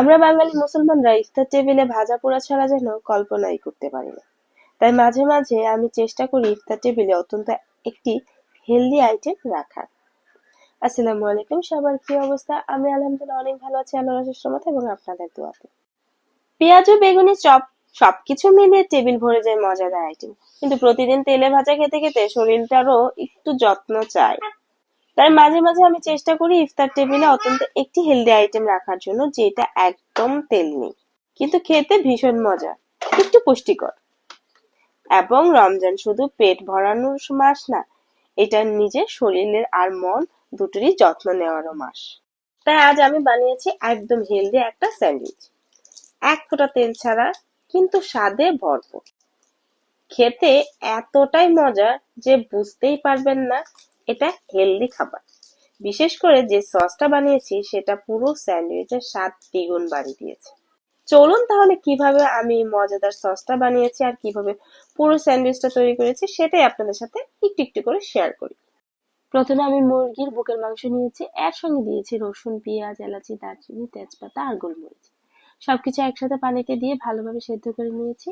আমরা বাঙালি মুসলমানরা ইফতার টেবিলে ভাজা পোড়া ছাড়া যেন কল্পনাই করতে পারি না। তাই মাঝে মাঝে আমি চেষ্টা করি ইফতার টেবিলে অত্যন্ত একটি হেলদি আইটেম রাখার। আসসালামু আলাইকুম, সবার কি অবস্থা? আমি আলহামদুলিল্লাহ অনেক ভালো আছি আল্লাহর অশেষ রহমতে এবং আপনাদের দোয়াতে। পেঁয়াজ ও বেগুনি চপ সবকিছু মিলিয়ে টেবিল ভরে যায় মজাদার আইটেম, কিন্তু প্রতিদিন তেলে ভাজা খেতে খেতে শরীরটারও একটু যত্ন চায়। তাই মাঝে মাঝে আমি চেষ্টা করি ইফতার টেবিলে অত্যন্ত একটি হেলদি আইটেম রাখার জন্য, যেটা একদম তেল নেই কিন্তু খেতে ভীষণ মজা, একটু পুষ্টিকর। এবং রমজান শুধু পেট ভরানোর মাস না, এটা নিজের শরীরের আর মন দুটোরই যত্ন নেওয়ারও মাস। তাই আজ আমি বানিয়েছি একদম হেলদি একটা স্যান্ডউইচ, এক ফোঁটা তেল ছাড়া কিন্তু স্বাদে ভরপুর। খেতে এতটাই মজা যে বুঝতেই পারবেন না এটা হেলদি খাবার। বিশেষ করে যে সসটা বানিয়েছি সেটা পুরো স্যান্ডউইচের স্বাদ দ্বিগুণ বাড়িয়ে দিয়েছে। চলুন তাহলে কিভাবে আমি মজাদার সসটা বানিয়েছি আর কিভাবে পুরো স্যান্ডউইচটা তৈরি করেছি সেটাই আপনাদের সাথে একটু একটু করে শেয়ার করি। প্রথমে আমি মুরগির বুকের মাংস নিয়েছি, এর সঙ্গে দিয়েছি রসুন, পেঁয়াজ, এলাচি, দারচিনি, তেজপাতা আর গোলমরিচ। সবকিছু একসাথে পানিতে দিয়ে ভালোভাবে সেদ্ধ করে নিয়েছি।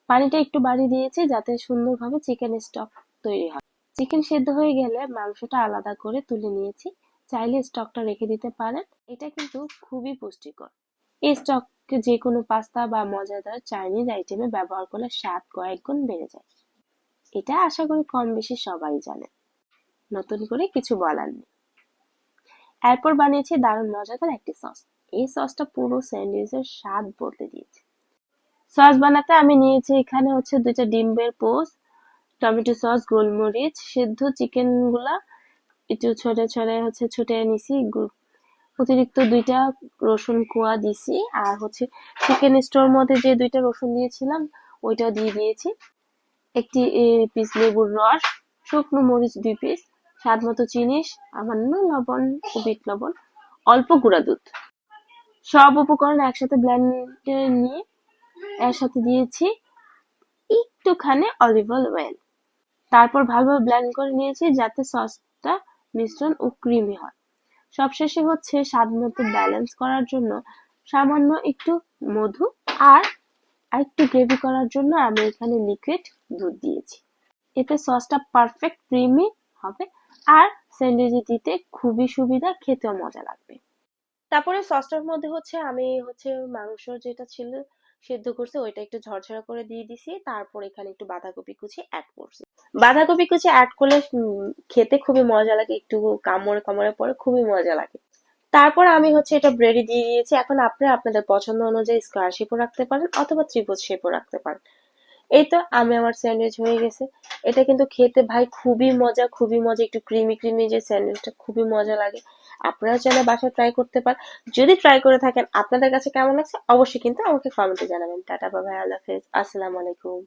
পানিটা একটু বাড়িয়ে দিয়েছি যাতে সুন্দরভাবে চিকেন স্টক তৈরি হয়। চিকেন সেদ্ধ হয়ে গেলে মাংসটা আলাদা করে তুলে নিয়েছি। চাইলে স্টকটা রেখে দিতে পারেন, এটা কিন্তু খুবই পুষ্টিকর। এই স্টককে যে কোনো পাস্তা বা মজাদার চাইনিজ আইটেমে ব্যবহার করলে স্বাদ কয়েক গুণ বেড়ে যায়। এটা আশা করি কম বেশি সবাই জানে, নতুন করে কিছু বলার নেই। এরপর বানিয়েছি দারুণ মজাদার একটি সস। এই সসটা পুরো স্যান্ডউইচের স্বাদ বদলে দিয়েছে। সস বানাতে আমি নিয়েছি এখানে 2টা ডিমের পোস্ট, টমেটো সস, গোলমরিচ, সিদ্ধ চিকেন গুলা একটু ছোটে নিছি, অতিরিক্ত 2টা রসুন কোয়া দিছি, আর চিকেন স্টোর মধ্যে যে 2টা রসুন দিয়েছিলাম ওইটা দিয়ে দিয়েছি। একটি পিস লেবুর রস, শুকনো মরিচ 2 পিস, স্বাদ মতো চিনি, সামান্য লবণ ও বিট লবণ, অল্প গুঁড়া দুধ। সব উপকরণ একসাথে ব্লেন্ডে নিয়ে এর সাথে দিয়েছি একটুখানি অলিভ অয়েল। তারপর ভালোভাবে ব্লেন্ড করে নিয়েছি যাতে সসটা মিশ্রণ ও ক্রিমি হয়। সবশেষে স্বাদ মতো ব্যালেন্স করার জন্য সামান্য একটু মধু আর একটু গ্রেভি করার জন্য আমি এখানে লিকুইড দুধ দিয়েছি। এতে সসটা পারফেক্ট ক্রিমি হবে আর স্যান্ডউইচে দিতে খুবই সুবিধা, খেতেও মজা লাগবে। তারপরে সসটার মধ্যে আমি মাংস যেটা ছিল সেদ্ধ করছি ওইটা একটু ঝরঝরা করে দিয়ে দিছি। তারপর এখানে একটু বাঁধাকপি কুচি অ্যাড করছি। বাঁধাকপি কুচি অ্যাড করলে খেতে খুবই মজা লাগে, একটু কামড়ে কামড়ে পরে খুবই মজা লাগে। তারপর আমি এটা ব্রেডে দিয়ে দিয়েছি। এখন আপনারা আপনাদের পছন্দ অনুযায়ী স্কোয়ার শেপও রাখতে পারেন অথবা ত্রিভুজ শেপও রাখতে পারেন। এই তো আমার স্যান্ডউইচ হয়ে গেছে। এটা কিন্তু খেতে ভাই খুবই মজা, খুবই মজা, একটু ক্রিমি ক্রিমি যে স্যান্ডউইচটা খুবই মজা লাগে। আপনারা চাইলে বাসায় ট্রাই করতে পারেন। যদি ট্রাই করে থাকেন আপনাদের কাছে কেমন লাগছে অবশ্যই কিন্তু আমাকে কমেন্টে জানাবেন। টাটা, বাই বাই, আল্লাহ হাফেজ, আসসালামু আলাইকুম।